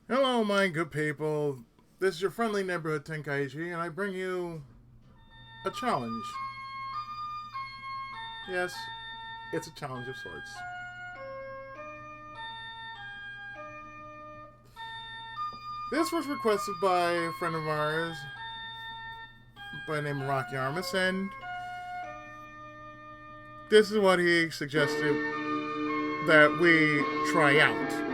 Hello, my good people. This is your friendly neighborhood Tenkaichi, and I bring you a challenge. Yes, it's a challenge of sorts. This was requested by a friend of ours by the name of Rakiarmas, and this is what he suggested that we try out.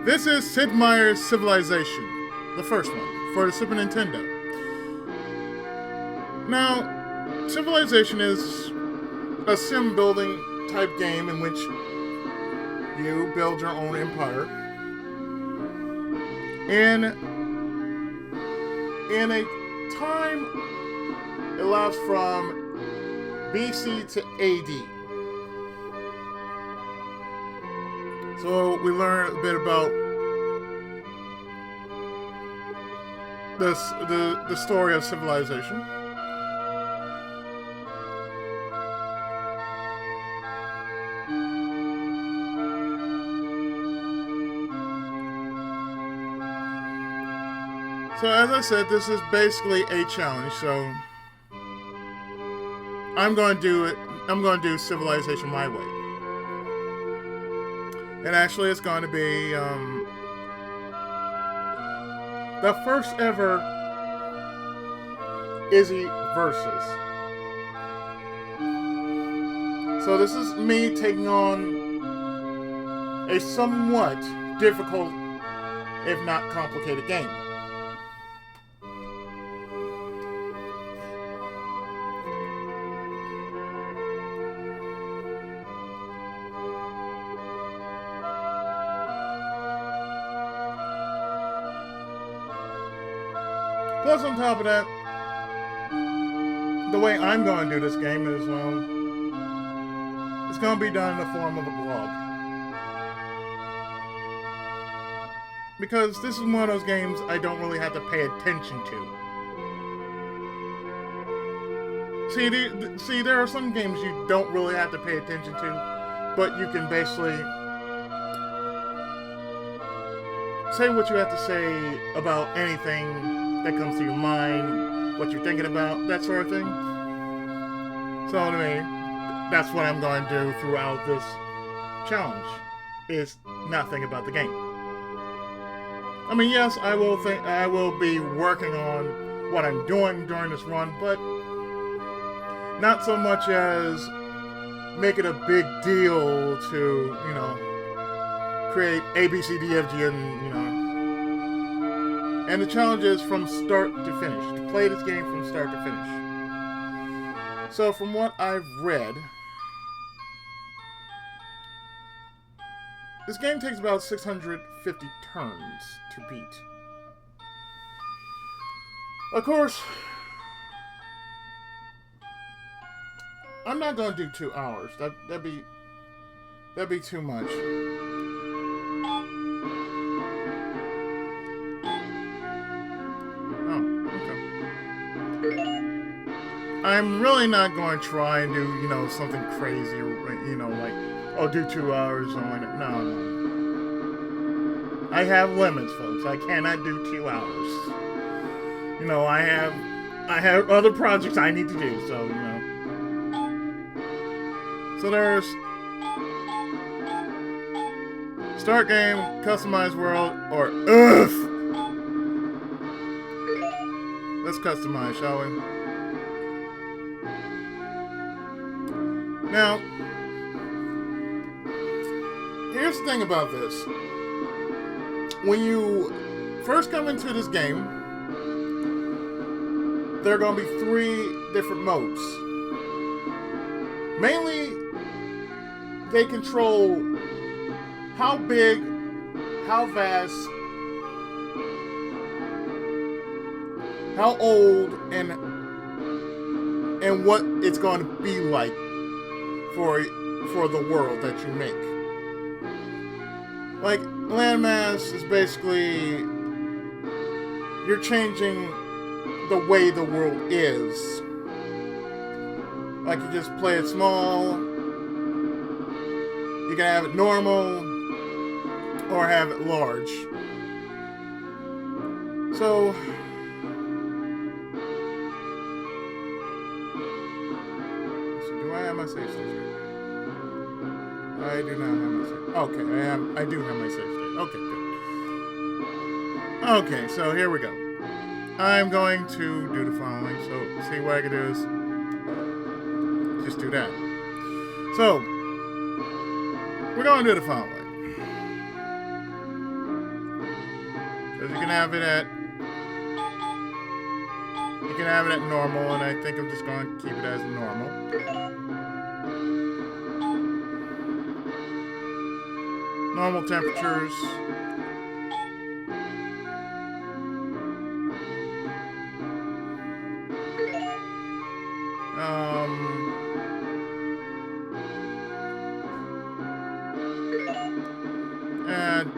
This is Sid Meier's Civilization, the first one, for the Super Nintendo. Now, Civilization is a sim building type game in which you build your own empire in a time elapsed from BC to AD. So we learn a bit about the story of civilization. So as I said, this is basically a challenge. So I'm going to do it. I'm going to do civilization my way. And actually, it's going to be the first ever Izzy versus. So this is me taking on a somewhat difficult, if not complicated, game. Plus, on top of that, the way I'm going to do this game is, it's going to be done in the form of a blog. Because this is one of those games I don't really have to pay attention to. See, there are some games you don't really have to pay attention to, but you can basically say what you have to say about anything that comes to your mind, what you're thinking about, that sort of thing. So to me, that's what I'm going to do throughout this challenge, is not think about the game. I mean, yes, I will be working on what I'm doing during this run, but not so much as make it a big deal to, create A, B, C, D, F, G, and. And the challenge is from start to finish, to play this game from start to finish. So, from what I've read, this game takes about 650 turns to beat. Of course, I'm not going to do 2 hours. That'd be too much. Oh, okay. I'm really not going to try and do, something crazy, like, oh, do 2 hours, something like that. No. I have limits, folks. I cannot do 2 hours. I have other projects I need to do, so, So there's start game, customize world, or ugh. Let's customize, shall we? Now, here's the thing about this. When you first come into this game, there are going to be 3 different modes. Mainly, they control how big, how vast, how old, and what it's going to be like for the world that you make. Like, landmass is basically you're changing the way the world is. Like, you just play it small, you You can have it normal or have it large. So, do I have my save state here? I do not have my save. Okay, I do have my save state. Okay, good. Okay, so here we go. I'm going to do the following. So, see what I can do is just do that. So, we're going to do the following. Because you can have it at normal, and I think I'm just going to keep it as normal. Normal temperatures. And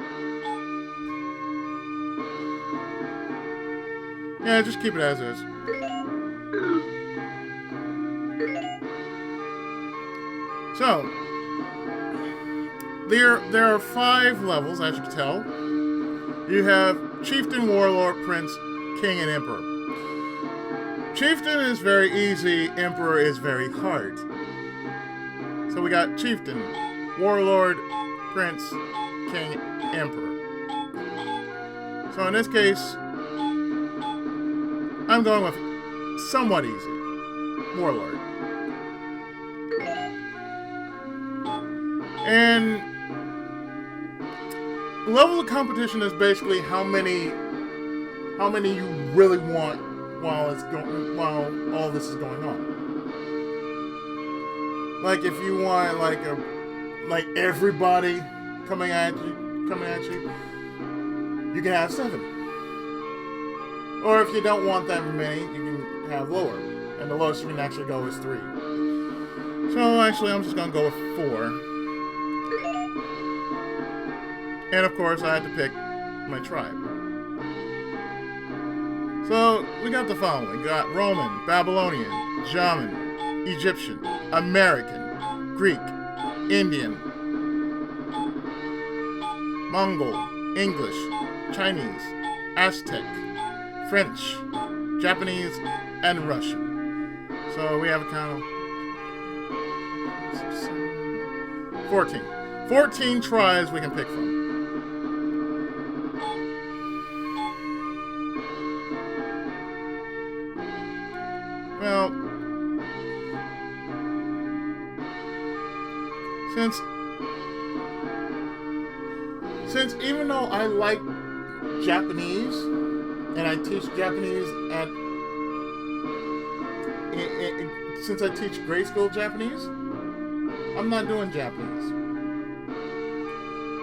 yeah, just keep it as is. So, there are 5 levels, as you can tell. You have Chieftain, Warlord, Prince, King, and Emperor. Chieftain is very easy, Emperor is very hard. So we got Chieftain, Warlord, Prince, King, Emperor. So in this case, I'm going with somewhat easy, Warlord. And level of competition is basically how many you really want while all this is going on. Like if you want like everybody coming at you, you can have 7. Or if you don't want that many, you can have lower, and the lowest you can actually go is 3. So actually, I'm just gonna go with 4. And of course, I had to pick my tribe. So, we got the following. We got Roman, Babylonian, German, Egyptian, American, Greek, Indian, Mongol, English, Chinese, Aztec, French, Japanese, and Russian. So, we have a count of 14. 14 tribes we can pick from. Well, since even though I like Japanese and I teach Japanese since I teach grade school Japanese, I'm not doing Japanese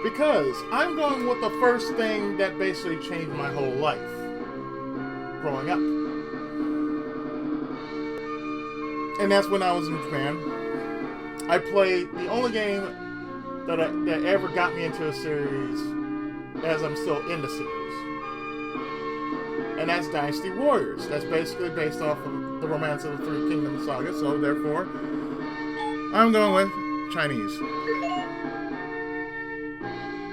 because I'm going with the first thing that basically changed my whole life growing up. And that's when I was in Japan. I played the only game that ever got me into a series as I'm still in the series. And that's Dynasty Warriors. That's basically based off of the Romance of the Three Kingdoms saga, so therefore, I'm going with Chinese.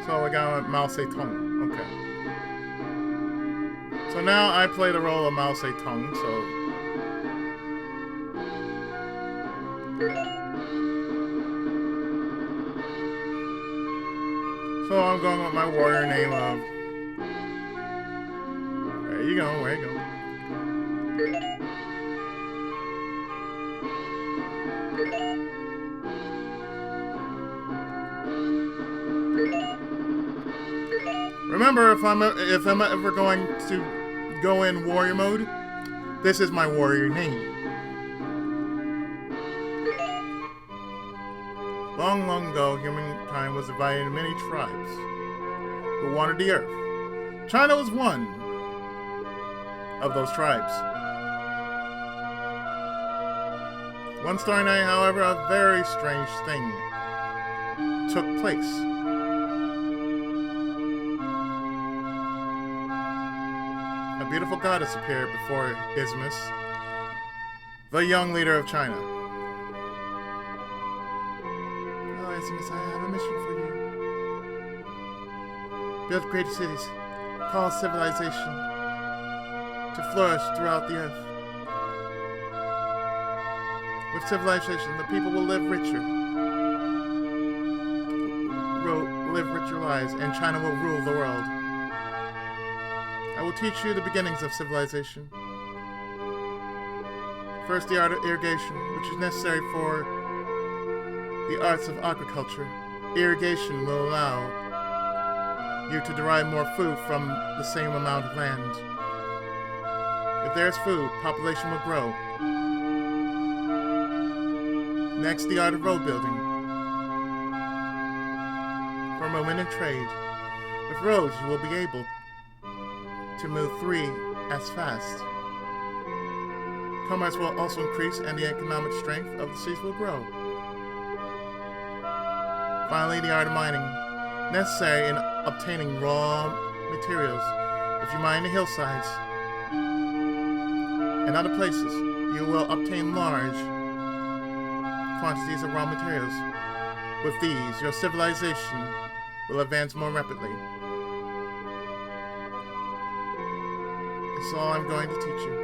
So I got with Mao Zedong. Okay. So now I play the role of Mao Zedong, so... So I'm going with my warrior name of... There you go, there you go. Remember, if I'm ever going to go in warrior mode, this is my warrior name. Long, long ago, humankind was divided into many tribes who wandered the earth. China was one of those tribes. One starry night, however, a very strange thing took place. A beautiful goddess appeared before Izzy, the young leader of China. recognizing this, I have a mission for you. Build great cities, cause civilization to flourish throughout the earth. With civilization, the people will live richer, lives, and China will rule the world. I will teach you the beginnings of civilization. First, the art of irrigation, which is necessary for the arts of agriculture. Irrigation will allow you to derive more food from the same amount of land. If there's food, population will grow. Next, the art of road building. For movement and trade. With roads, you will be able to move 3 as fast. Commerce will also increase and the economic strength of the cities will grow. Finally, the art of mining. Necessary in obtaining raw materials. If you mine the hillsides and other places, you will obtain large quantities of raw materials. With these, your civilization will advance more rapidly. This is all I'm going to teach you.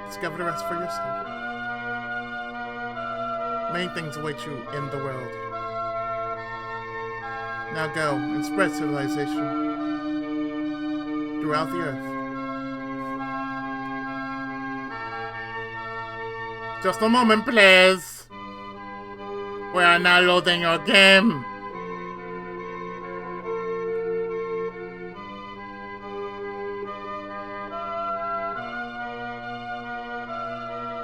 Discover the rest for yourself. Many things await you in the world. Now go and spread civilization throughout the earth. Just a moment, please. We are now loading your game.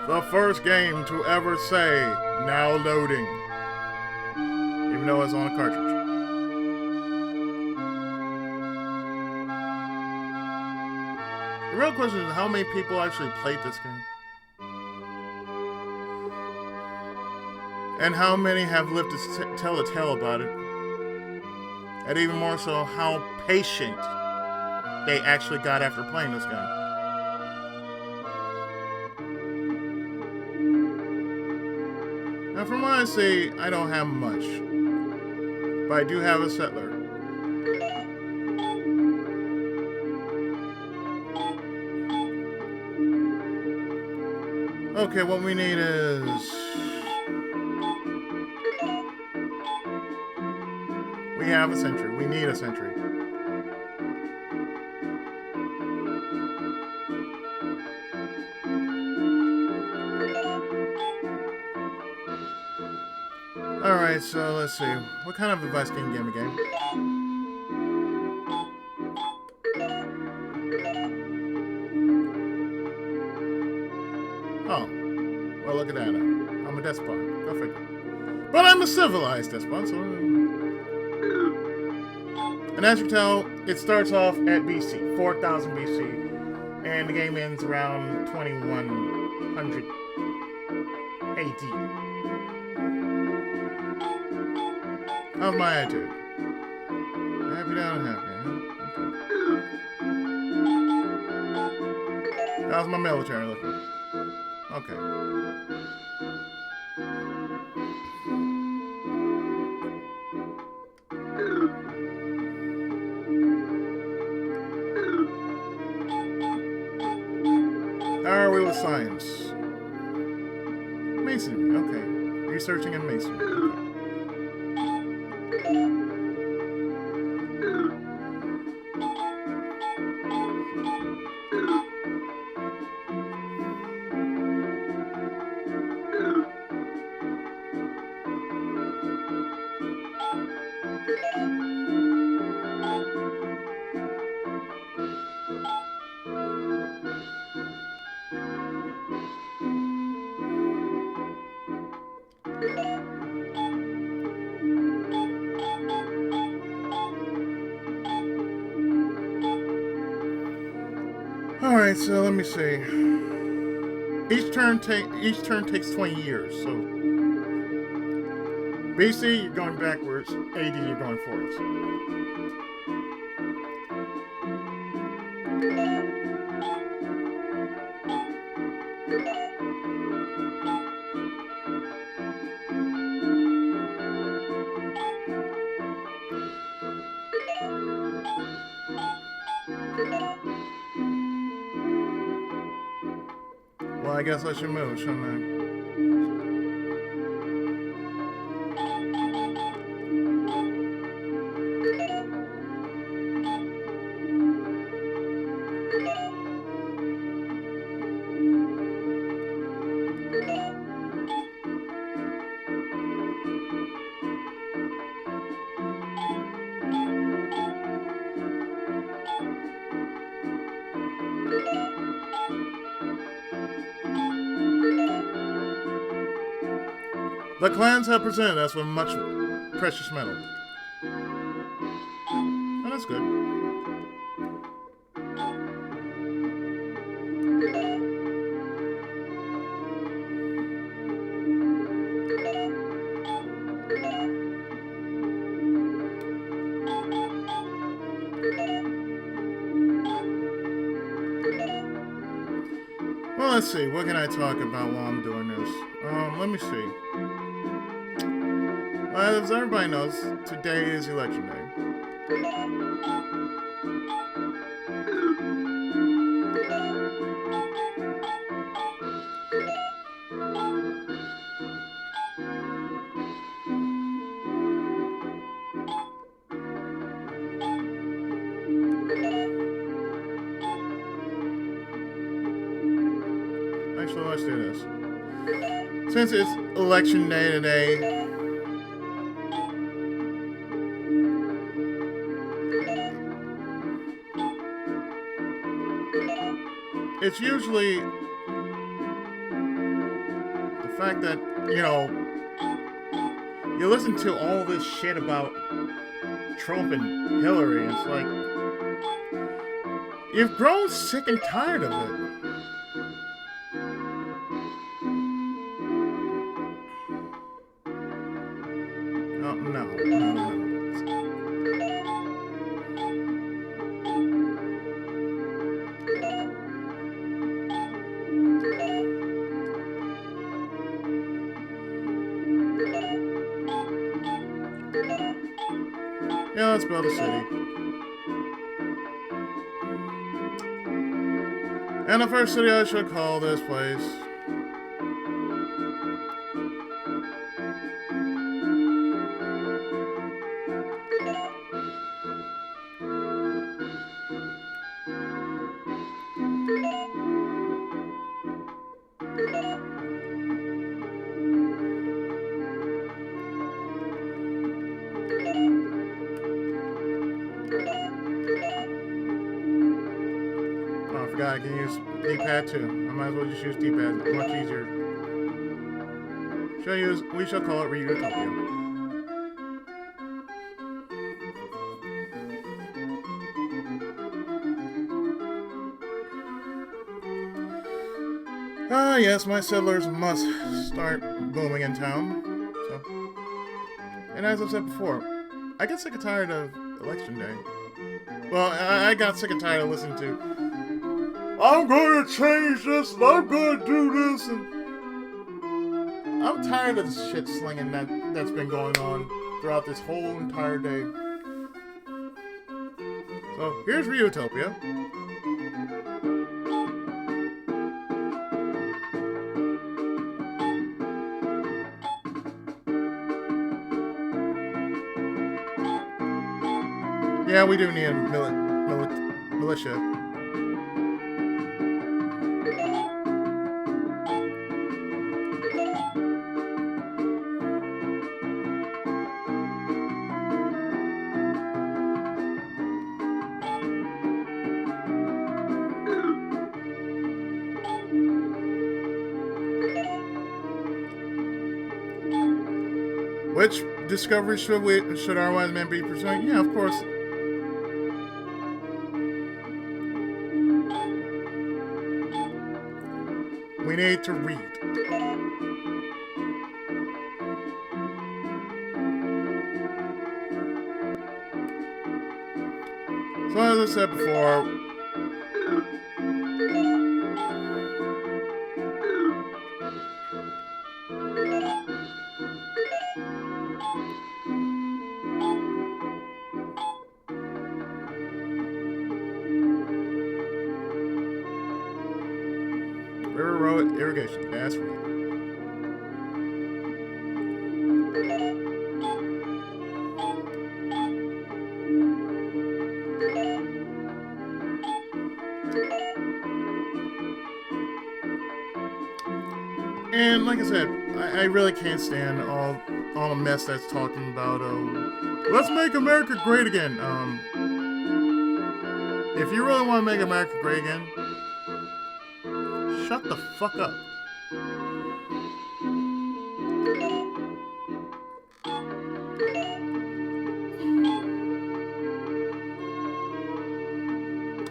The first game to ever say, now loading. Even though it's on a cartridge. The real question is how many people actually played this game? And how many have lived to tell a tale about it? And even more so, how patient they actually got after playing this game. Now, from what I see, I don't have much. But I do have a settler. Okay, what we need is... we have a sentry. We need a sentry. Alright, so let's see. What kind of advice can you give me, game? Oh. Well, look at that. I'm a despot. Go figure. But I'm a civilized despot, so... And as you can tell, it starts off at BC, 4000 BC, and the game ends around 2100 AD. How's my attitude? Happy down happy, huh? Okay. How's my military looking? Okay. How are we with science? Masonry, okay. Researching in masonry, okay. Alright, so let me see. Each turn takes 20 years, so BC, you're going backwards, AD, you're going forwards. I guess I should move, shouldn't I? The clans have presented us with much precious metal. Oh, that's good. Well, let's see. What can I talk about while I'm doing this? Let me see. As everybody knows, today is election day. Actually, let's do this. Since it's election day today, it's usually the fact that, you listen to all this shit about Trump and Hillary, and it's like, you've grown sick and tired of it. Oh, no. Yeah, let's build a city. And the first city I should call this place. Oh, I forgot I can use D-pad too. I might as well just use D-pad. Much easier. We shall call it Ryutopia. Ah, yes, my settlers must start booming in town. So, and as I've said before, I get sick and tired of election day. Well, I got sick and tired of listening to, I'm going to change this, and I'm going to do this, and I'm tired of the shit slinging that's been going on throughout this whole entire day. So, here's Ryutopia. Yeah, we do need a militia. Which discovery should our wise man be pursuing? Yeah, of course. We need to read. So as I said before, River Zero irrigation. That's right. And like I said, I really can't stand all the mess that's talking about, let's make America great again. If you really want to make America great again, shut the fuck up.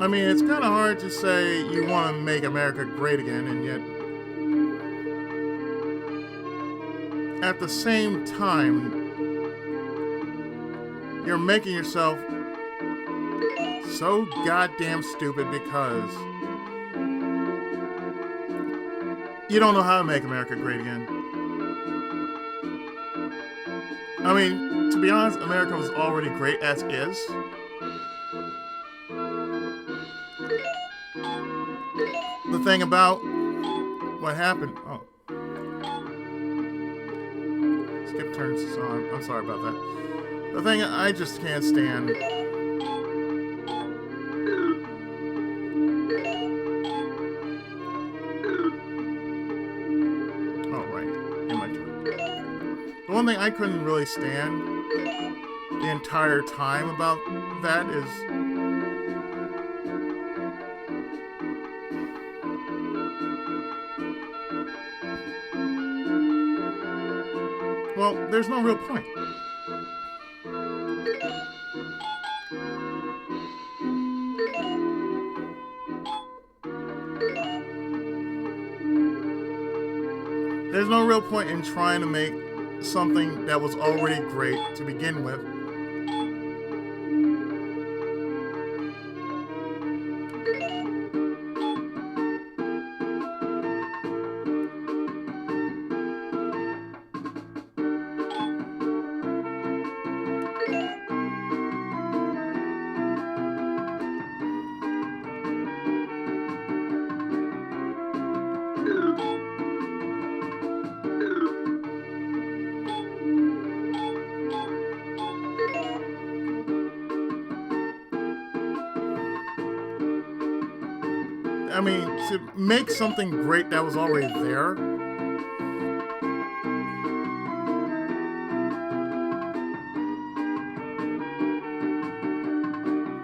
I mean, it's kind of hard to say you want to make America great again, and yet at the same time, you're making yourself so goddamn stupid because you don't know how to make America great again. I mean, to be honest, America was already great as is. The thing about what happened... Oh. Skip turns on. I'm sorry about that. The thing I just can't stand... Oh, right. In my turn. The one thing I couldn't really stand the entire time about that is... Well, there's no real point. There's no real point in trying to make something that was already great to begin with. I mean, to make something great that was already there.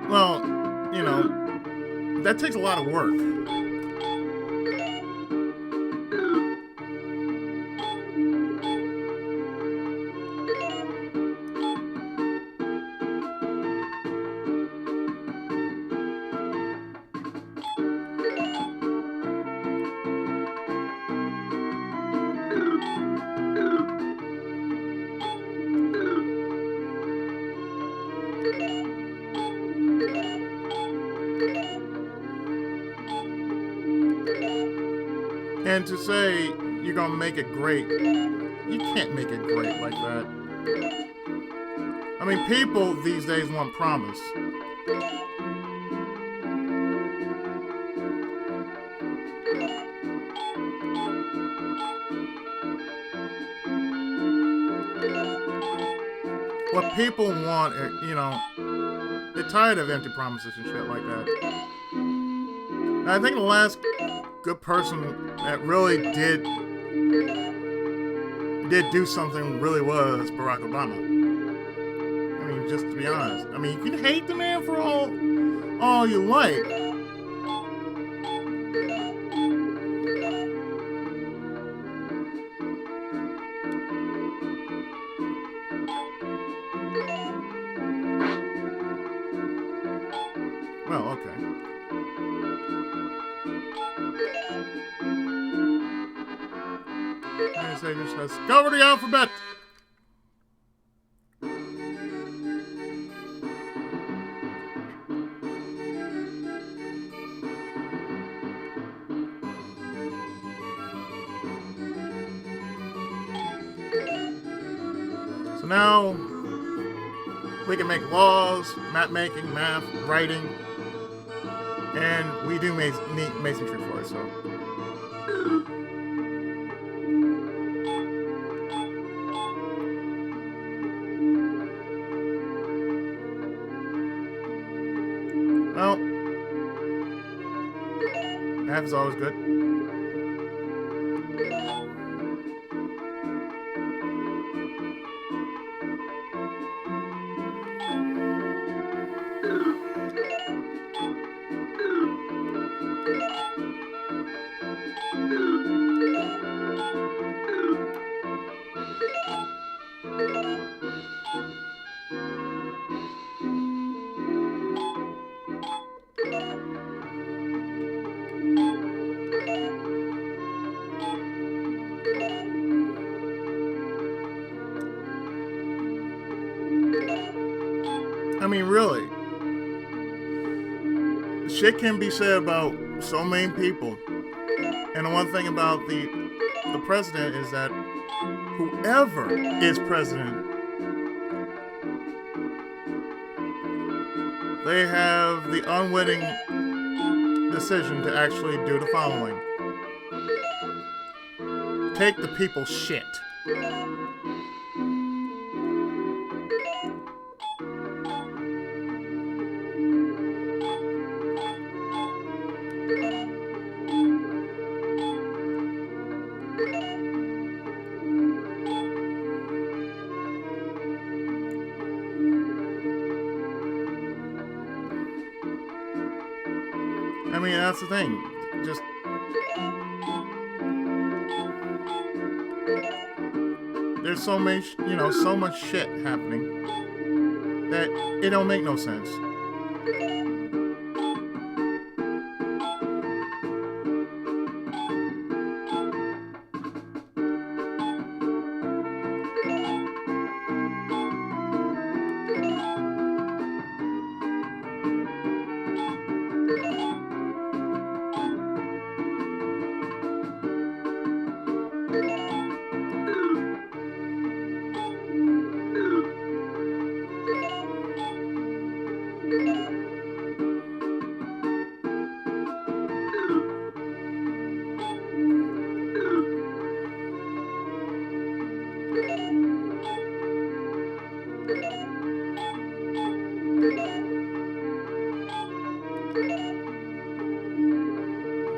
Well, you know, that takes a lot of work. And to say you're gonna make it great, you can't make it great like that. I mean, people these days want promise. What people want, you know, they're tired of empty promises and shit like that. And I think the last good person that really did do something really was Barack Obama. I mean, just to be honest. I mean, you can hate the man for all you like. Well, okay. Say just discover the alphabet. So now we can make laws, map making, math, writing, and we do masonry for it. So. laugh is always good. I mean, really, shit can be said about so many people. And the one thing about the president is that whoever is president, they have the unwitting decision to actually do the following: take the people's shit. I mean, that's the thing. Just there's so many, so much shit happening that it don't make no sense.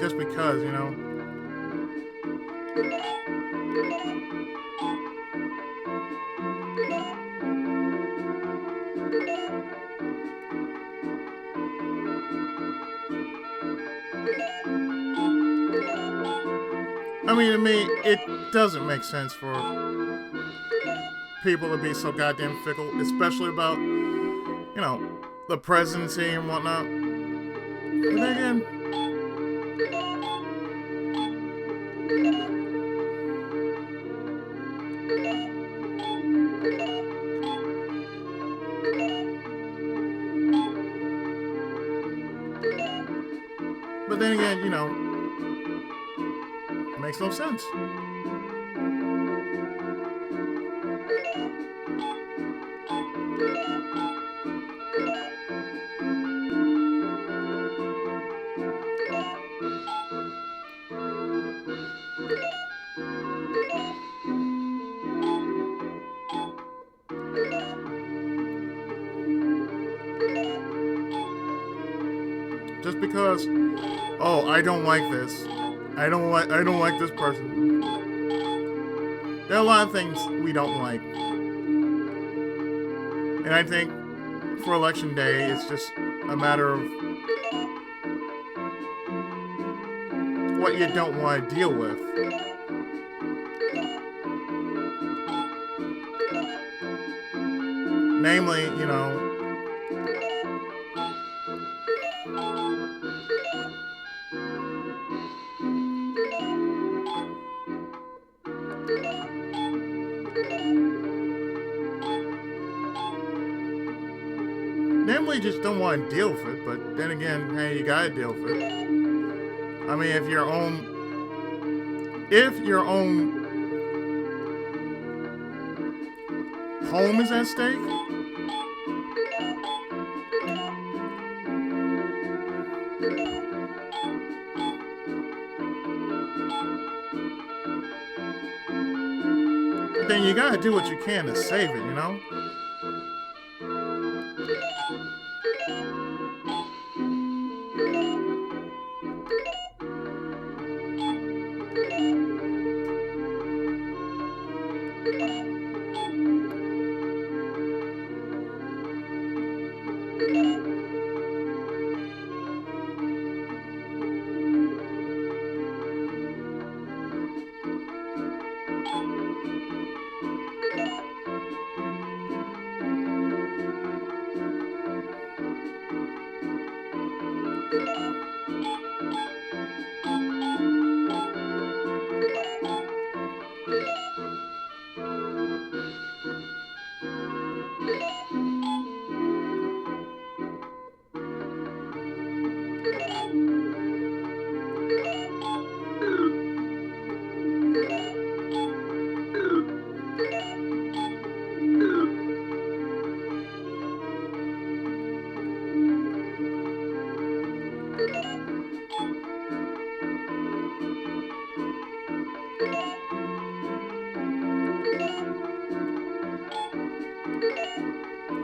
Just because, I mean, to me, it doesn't make sense for people to be so goddamn fickle, especially about, the presidency and whatnot. But then again, it makes no sense. Just because, oh, I don't like this. I don't like this person. There are a lot of things we don't like. And I think for election day, it's just a matter of what you don't want to deal with. Namely, just don't want to deal with it, but then again, hey, you gotta deal with it. I mean, if your own home is at stake, then you gotta do what you can to save it,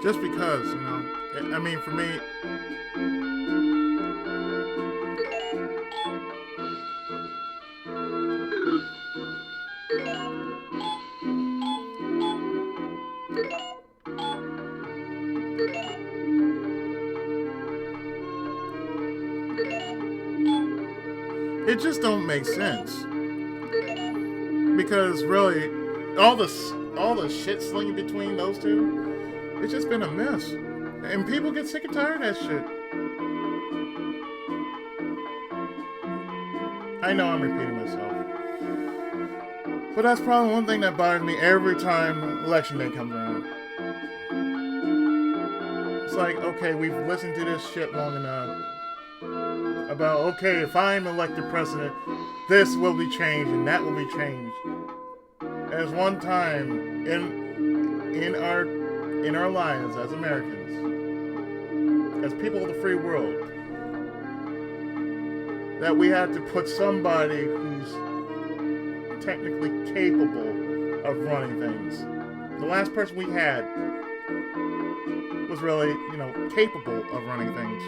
Just because, I mean, for me, it just don't make sense. Because really, all the shit slinging between those two, it's just been a mess. And people get sick and tired of that shit. I know I'm repeating myself. But that's probably one thing that bothers me every time election day comes around. It's like, okay, we've listened to this shit long enough. About, okay, if I'm elected president, this will be changed and that will be changed. As one time in our lives as Americans, as people of the free world, that we had to put somebody who's technically capable of running things. The last person we had was really, capable of running things.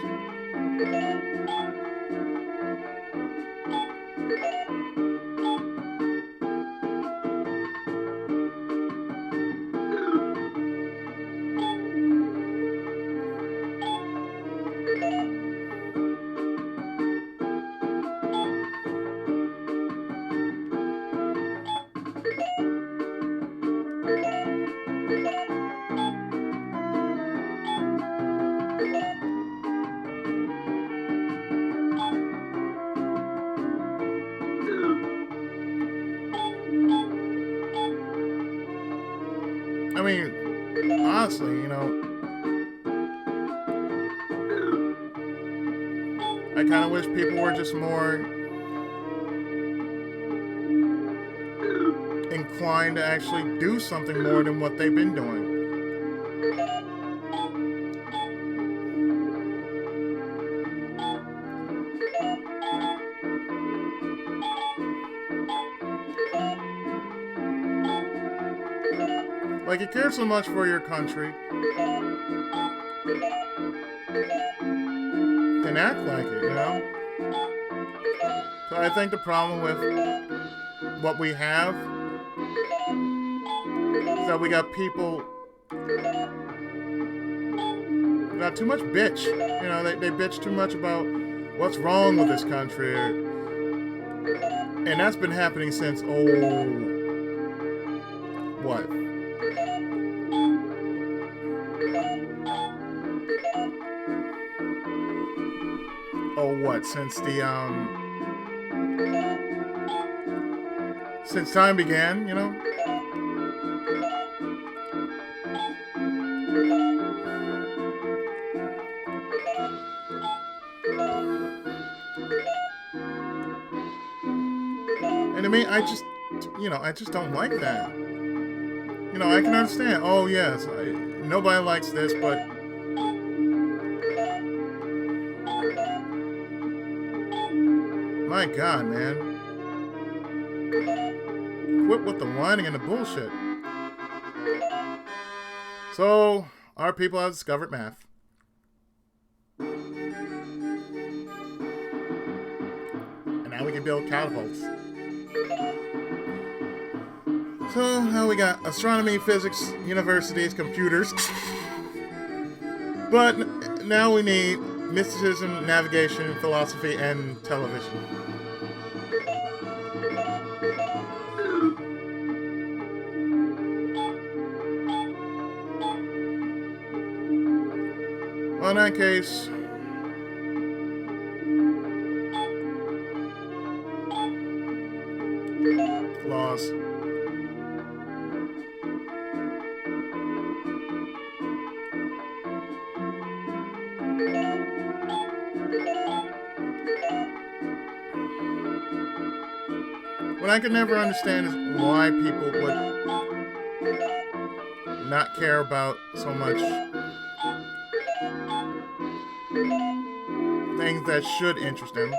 I mean, honestly, I kind of wish people were just more inclined to actually do something more than what they've been doing. Like, you care so much for your country, then act like it. So I think the problem with what we have is that we got people got too much bitch. They bitch too much about what's wrong with this country. And that's been happening since, what? Since time began, And to me, I just don't like that. I can understand. Oh yes, nobody likes this, but my God, man, quit with the whining and the bullshit. So our people have discovered math. And now we can build catapults. So now we got astronomy, physics, universities, computers. But now we need mysticism, navigation, philosophy, and television. Well, in that case, laws. What I could never understand is why people would not care about so much things that should interest them.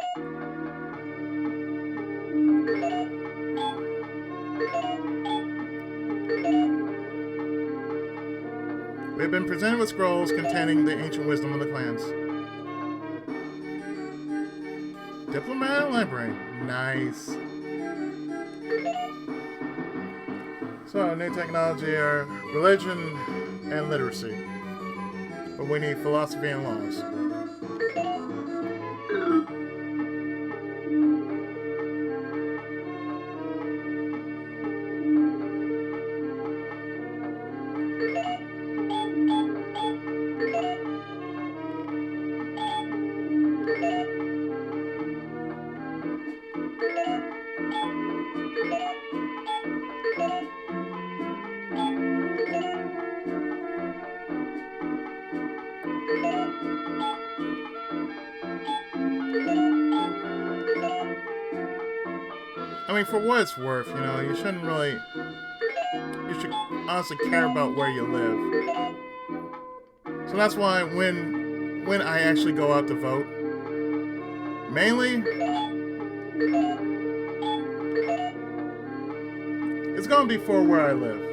We've been presented with scrolls containing the ancient wisdom of the clans. Diplomat library. Nice. So, new technology are religion and literacy. But we need philosophy and laws. I mean, for what it's worth, you shouldn't really. You should honestly care about where you live. So that's why when I actually go out to vote, mainly it's gonna be for where I live.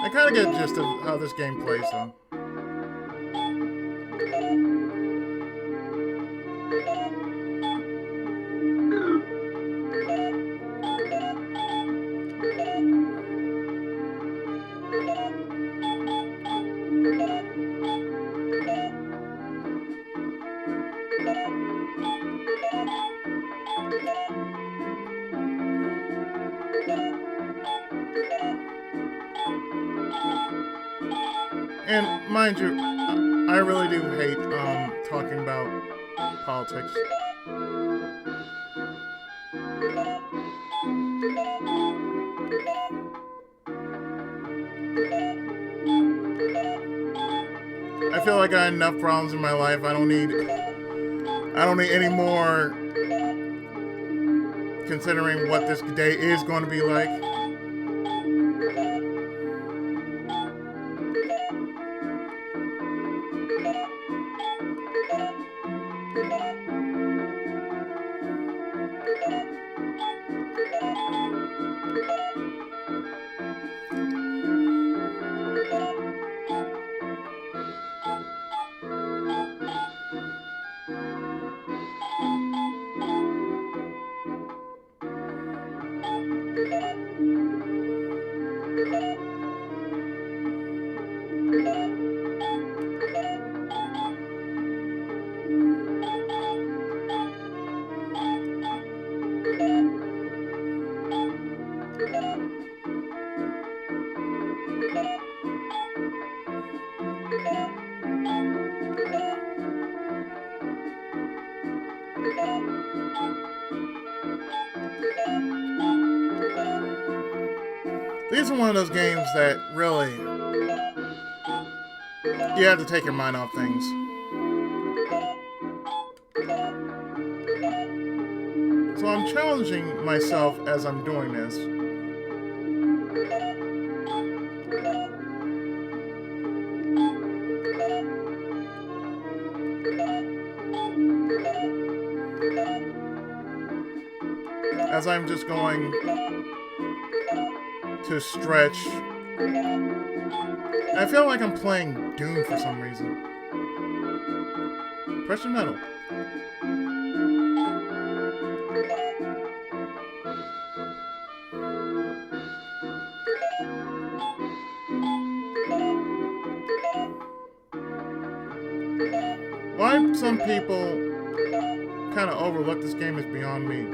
I kind of get the gist of how this game plays, though. And mind you, I really do hate talking about politics. I feel like I have enough problems in my life. I don't need any more. Considering what this day is going to be like. These are one of those games that really you have to take your mind off things. So I'm challenging myself as I'm doing this. As I'm just going to stretch. I feel like I'm playing Doom for some reason. Precious metal. Why some people kind of overlook this game is beyond me.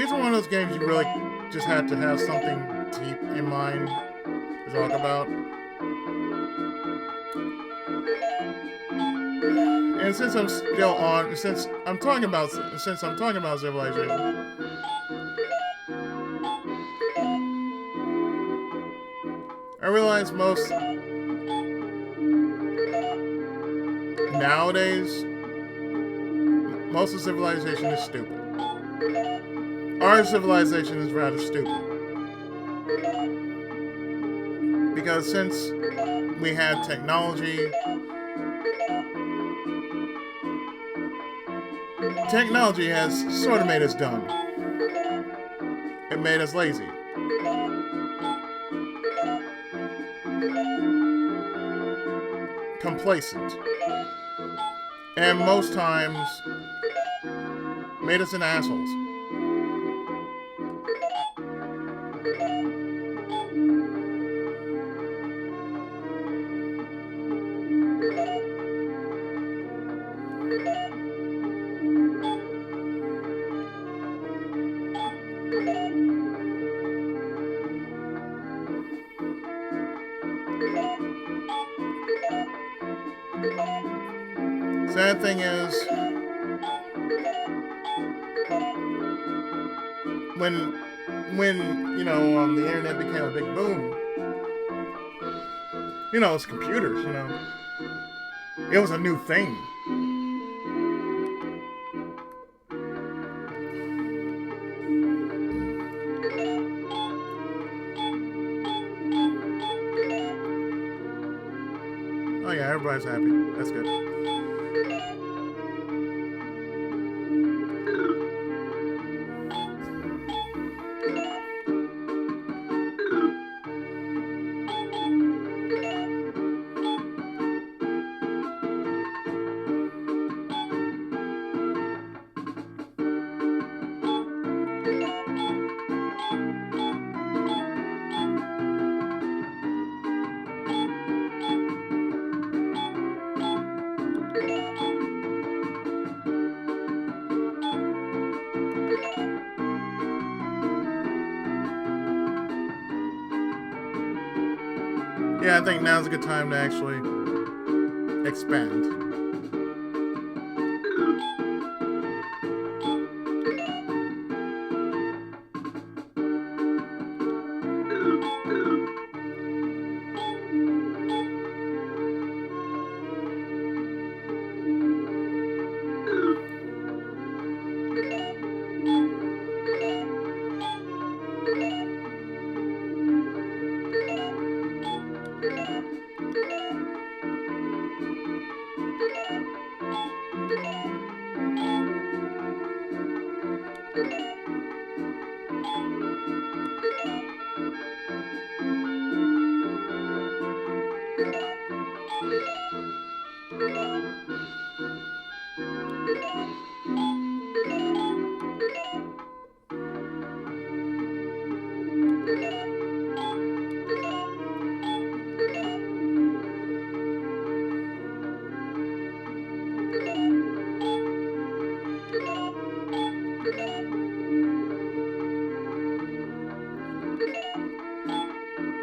these are one of those games you really just had to have something deep in mind to talk about. And since I'm still on, since I'm talking about civilization, I realize nowadays most of civilization is stupid. Our civilization is rather stupid because since we had technology has sort of made us dumb. It made us lazy. Complacent. And most times made us into assholes. Sad thing is, when the internet became a big boom, it's computers. It was a new thing. Oh yeah, everybody's happy. That's good. Yeah, I think now's a good time to actually expand.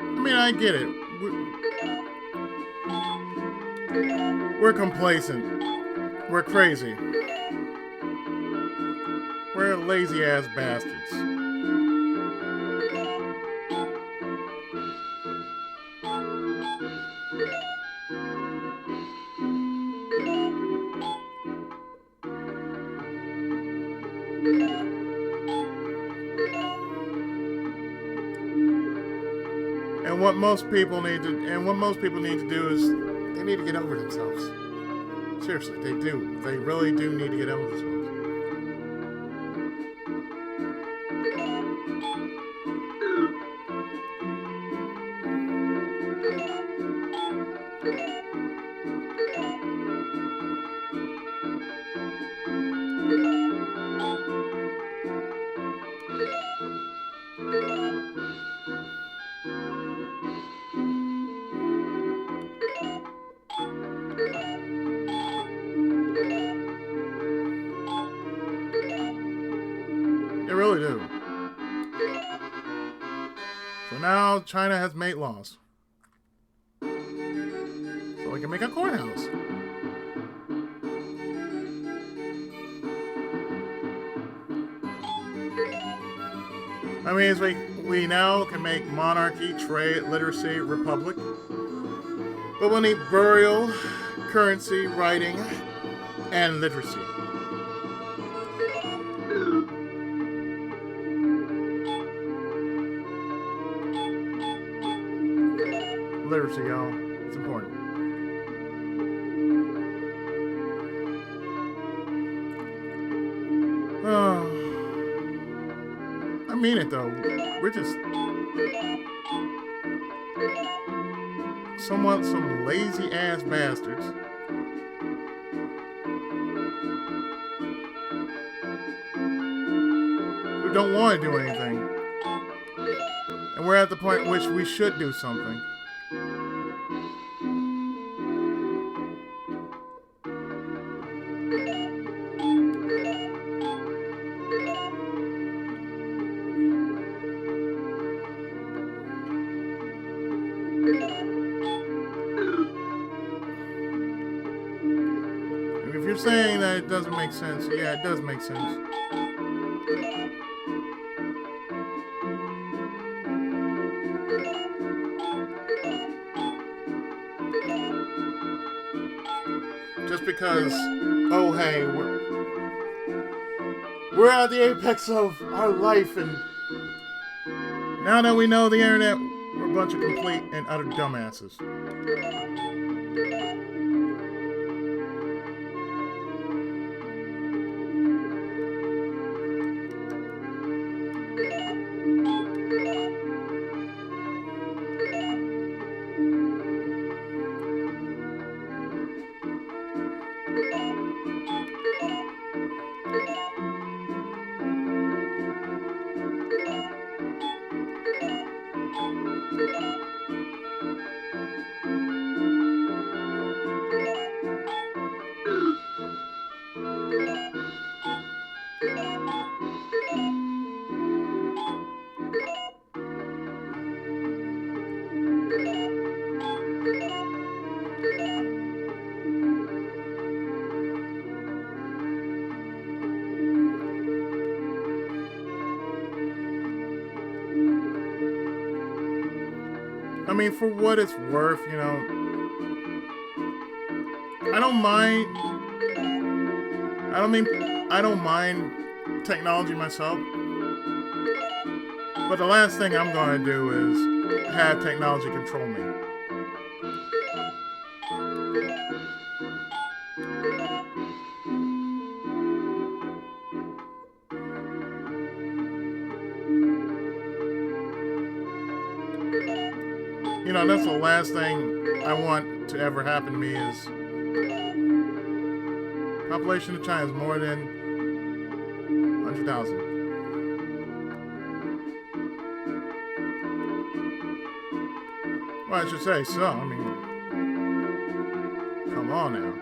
I mean, I get it. We're complacent. We're crazy. We're lazy ass bastards. And what most people need to do is they need to get over themselves. Seriously, they do. They really do need to get over themselves. They really do. So now China has made laws. So we can make a courthouse. That means we now can make monarchy, trade, literacy, republic. But we'll need burial, currency, writing, and literacy. Literacy, y'all. It's important. Oh. I mean it though. We're just somewhat some lazy ass bastards. Who don't want to do anything. And we're at the point in which we should do something. If you're saying that it doesn't make sense, yeah, it does make sense. Just because, oh hey, we're at the apex of our life, and now that we know the internet, we're a bunch of complete and utter dumbasses. I mean, for what it's worth, you know, I don't mind technology myself. But the last thing I'm going to do is have technology control me. You know, that's the last thing I want to ever happen to me is population of China is more than 100,000. Well, I should say so. I mean, come on now.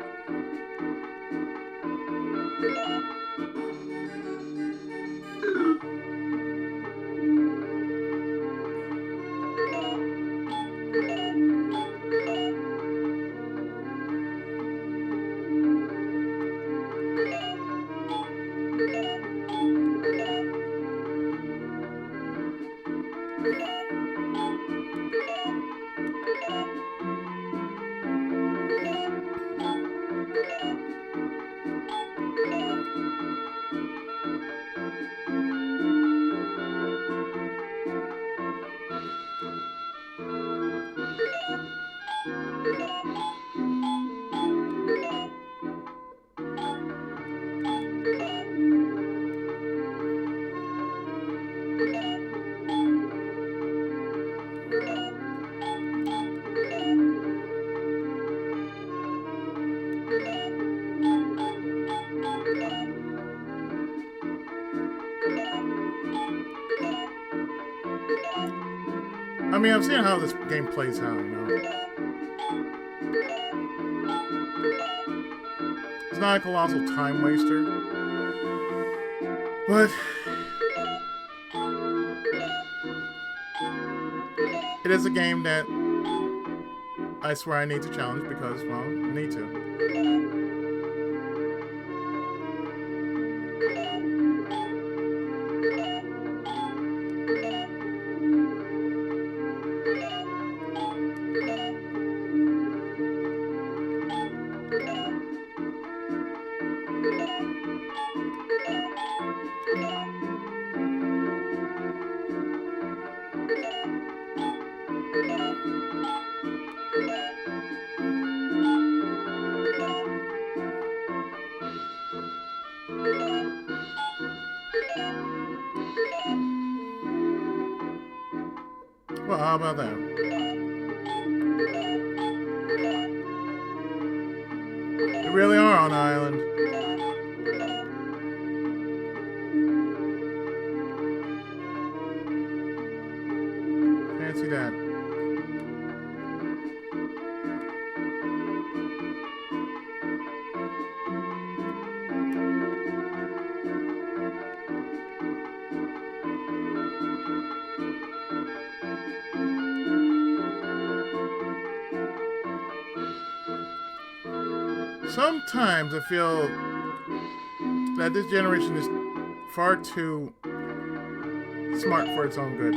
I mean, I'm seeing how this game plays out, you know. It's not a colossal time waster, but it is a game that I swear I need to challenge because, well, I need to. Well, how about that? We really are on an island. Fancy that. Sometimes I feel that this generation is far too smart for its own good.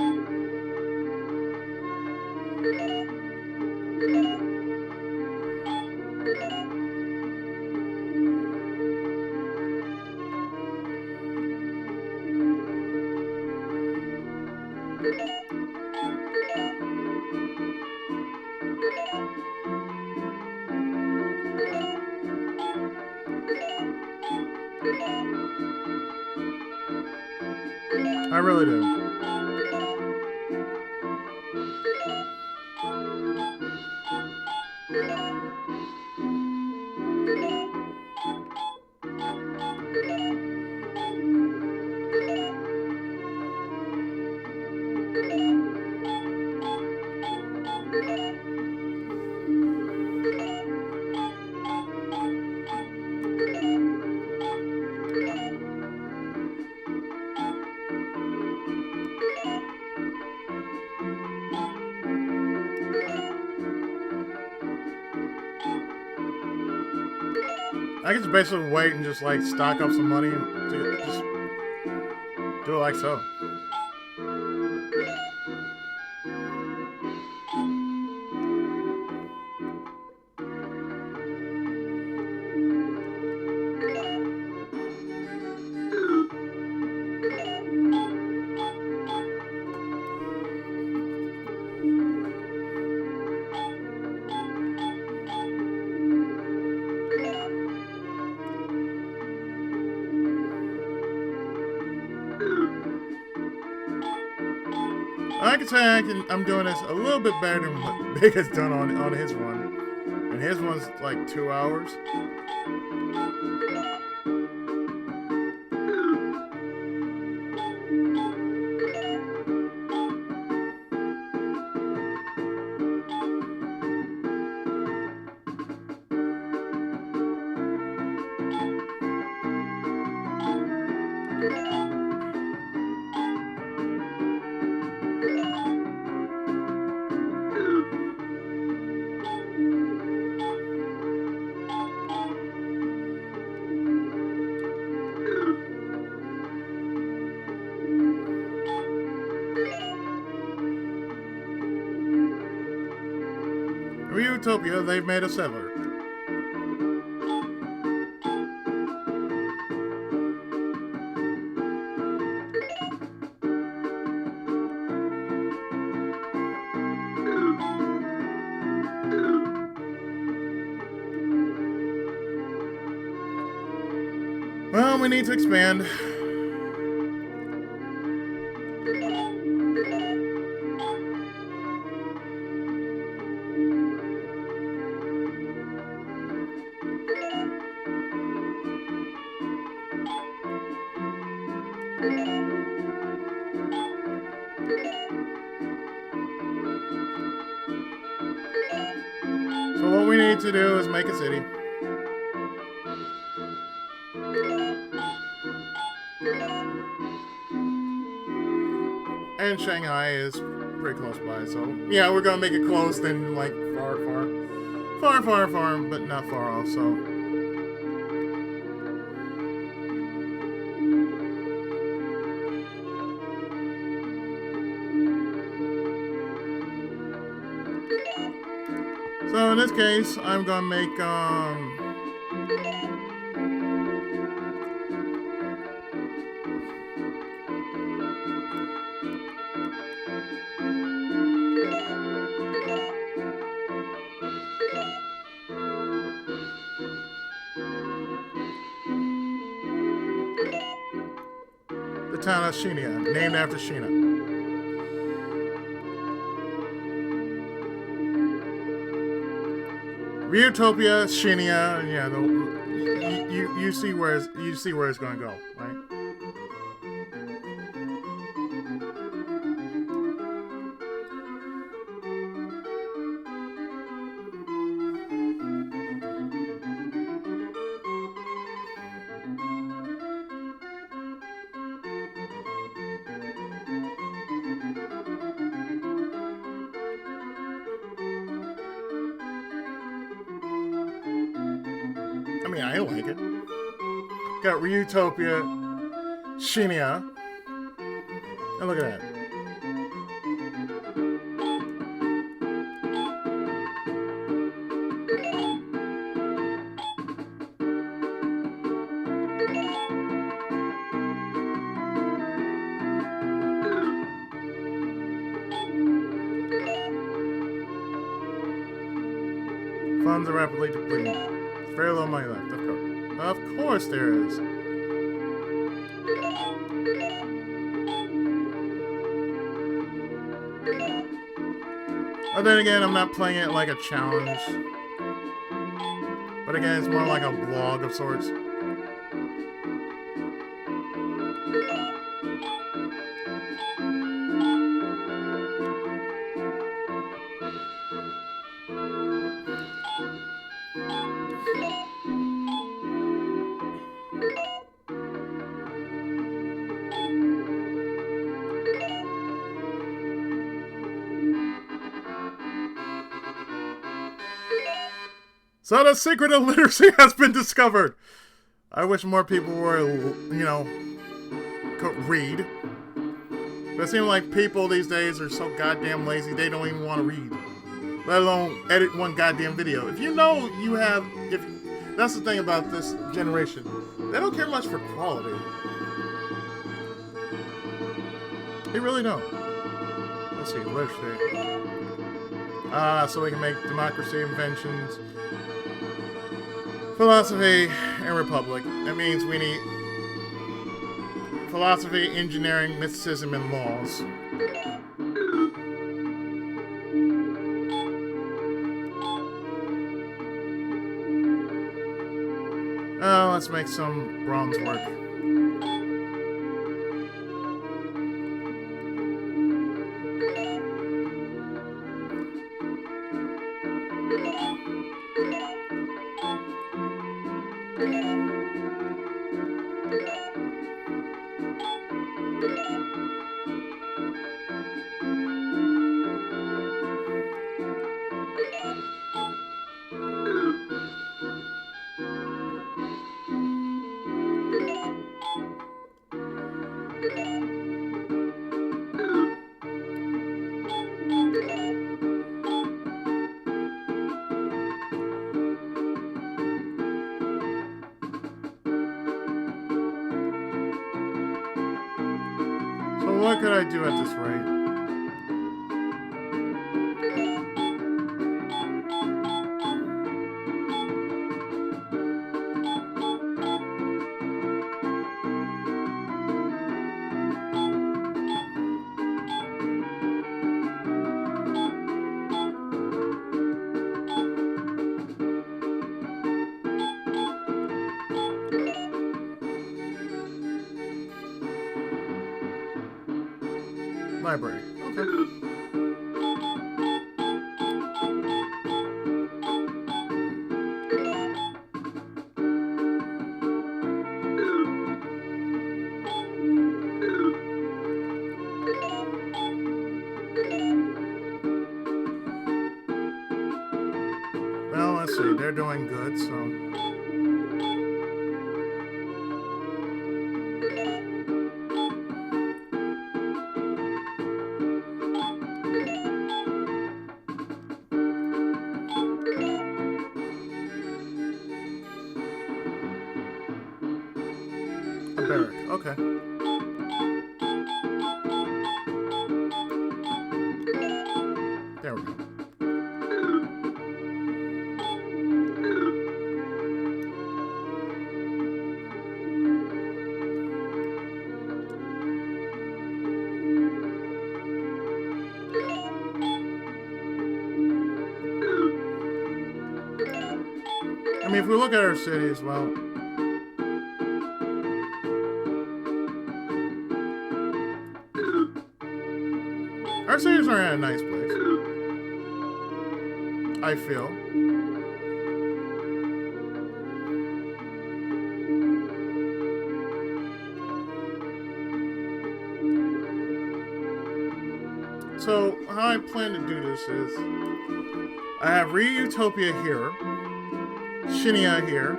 I really do. I can just basically wait and just like stock up some money and just do it like so. I can say I'm doing this a little bit better than what Big has done on his run, and his one's like 2 hours. Utopia, they've made a settler. Well, we need to expand. So what we need to do is make a city. And Shanghai is pretty close by. So yeah, we're gonna make it close, then like far, but not far off. So. So in this case, I'm gonna make the town of Shinya, named after Sheena. Reutopia, Shinya, yeah, you see where it's gonna go, right? I mean, I like it. Got Reutopia, Shinya, and look at that. Funds are rapidly depleting. There's very little money left, of course. Of course there is. But then again, I'm not playing it like a challenge. But again, it's more like a blog of sorts. So the secret of literacy has been discovered. I wish more people were, could read. But it seems like people these days are so goddamn lazy they don't even want to read, let alone edit one goddamn video. If that's the thing about this generation, they don't care much for quality. They really don't. Let's see, literacy. So we can make democracy, inventions, philosophy, and republic. That means we need philosophy, engineering, mysticism, and laws. Let's make some bronze work. So what could I do at this rate? Library. Okay. they're doing good, so. A barrack, okay. There we go. I mean, if we look at our cities, well, our cities are in a nice place. I feel. So, how I plan to do this is I have Utopia here, Shinya here.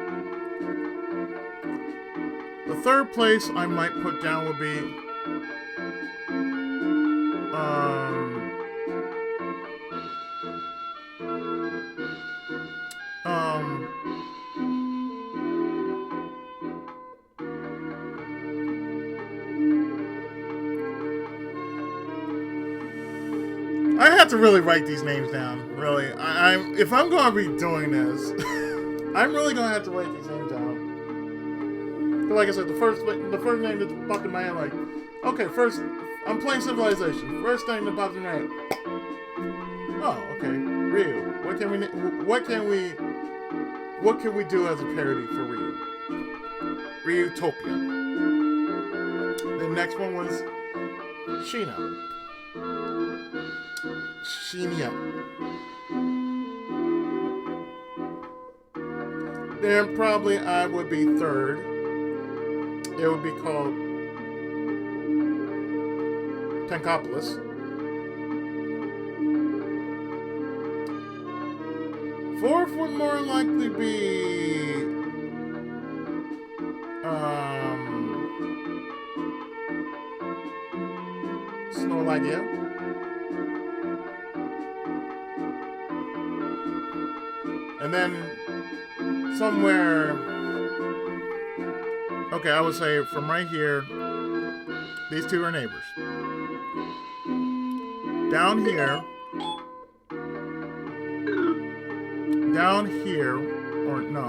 The third place I might put down would be I have to really write these names down. Really, if I'm going to be doing this, I'm really going to have to write these names down. But like I said, the first name that popped in my head, like, okay, first I'm playing Civilization. First thing that popped in my head. Oh, okay, Ryu. What can we do as a parody for Ryu? Ryutopia. The next one was Shinya. Then probably I would be third. It would be called Tankopolis. Fourth would more likely be Snowlagia. And then somewhere, okay, I would say from right here, these two are neighbors. Down here, or no.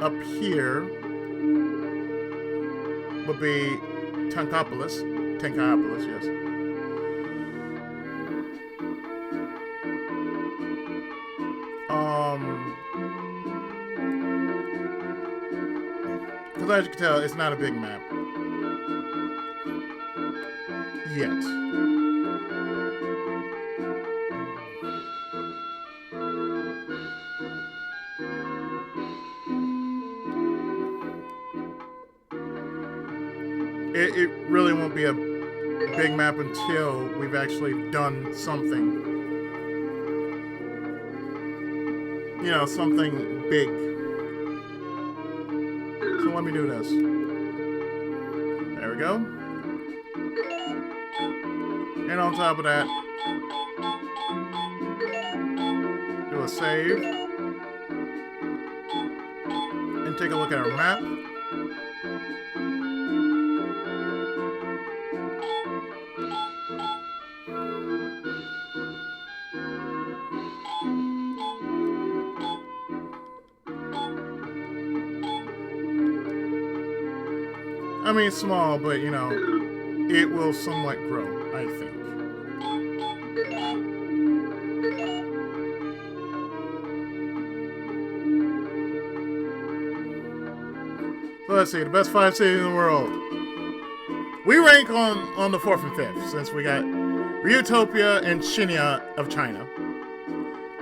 Up here would be Tankopolis, yes. Because as you can tell, it's not a big map. Yet. It really won't be a big map until we've actually done something. You know, something big. So let me do this. There we go. And on top of that, do a save. And take a look at our map. I mean, small, but you know, it will somewhat grow, I think. So let's see, the best 5 cities in the world. We rank on the 4th and 5th, since we got Ryutopia and Shinya of China.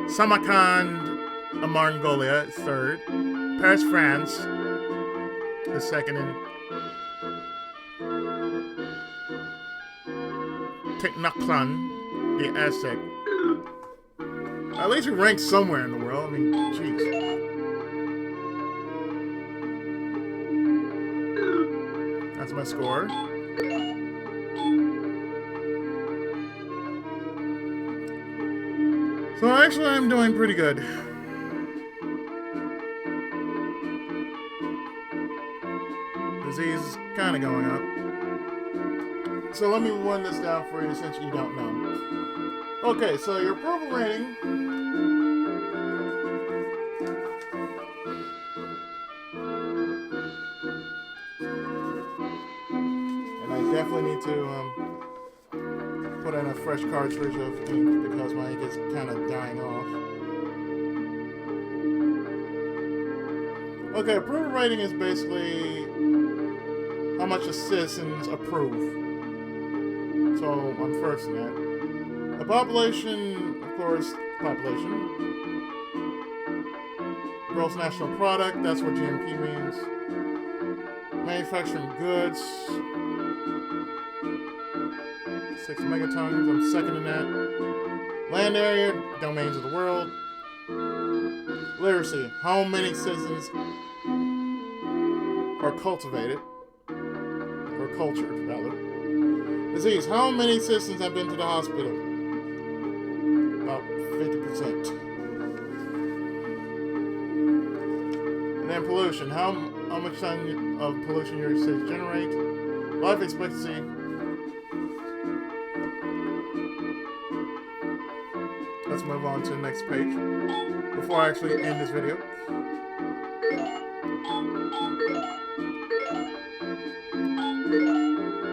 Samarkand of Mongolia is 3rd. Paris, France is 2nd, and Tenochtitlan, the Aztec, At least we ranked somewhere in the world. I mean, jeez. That's my score. So actually, I'm doing pretty good. Disease is kind of going up. So let me run this down for you since you don't know. Okay, so your approval rating. And I definitely need to put in a fresh cartridge of ink because my ink is kind of dying off. Okay, approval rating is basically how much the citizens approve. So I'm first in that. The population, of course, population. Gross national product, that's what GMP means. Manufacturing goods. 6 megatons, I'm second in that. Land area, domains of the world. Literacy, how many citizens are cultivated, or cultured, rather. Disease, how many citizens have been to the hospital? About 50%. And then pollution, how much ton of pollution your cities generate? Life expectancy. Let's move on to the next page before I actually end this video.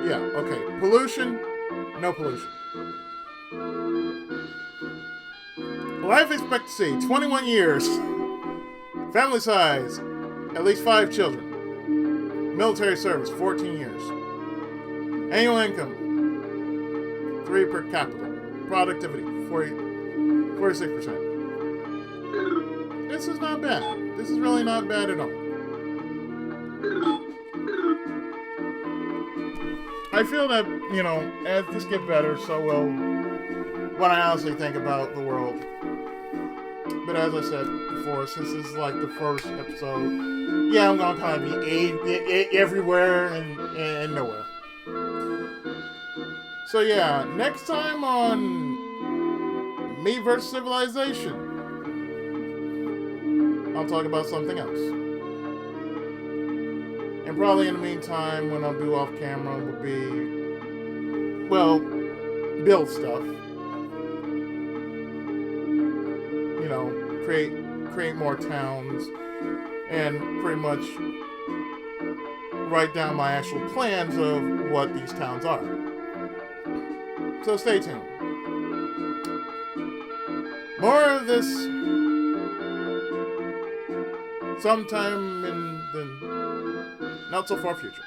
Yeah, okay. Pollution, no pollution. Life expectancy, 21 years. Family size, at least 5 children. Military service, 14 years. Annual income, 3 per capita. Productivity, 46%. This is not bad. This is really not bad at all. I feel that, as this gets better, so will what I honestly think about the world. But as I said before, since this is like the first episode, yeah, I'm going to kind of be everywhere and nowhere. So yeah, next time on Me vs. Civilization, I'll talk about something else. And probably in the meantime, when I'll do off camera, will be, well, build stuff. Create more towns, and pretty much write down my actual plans of what these towns are. So stay tuned. More of this sometime in the not so far future.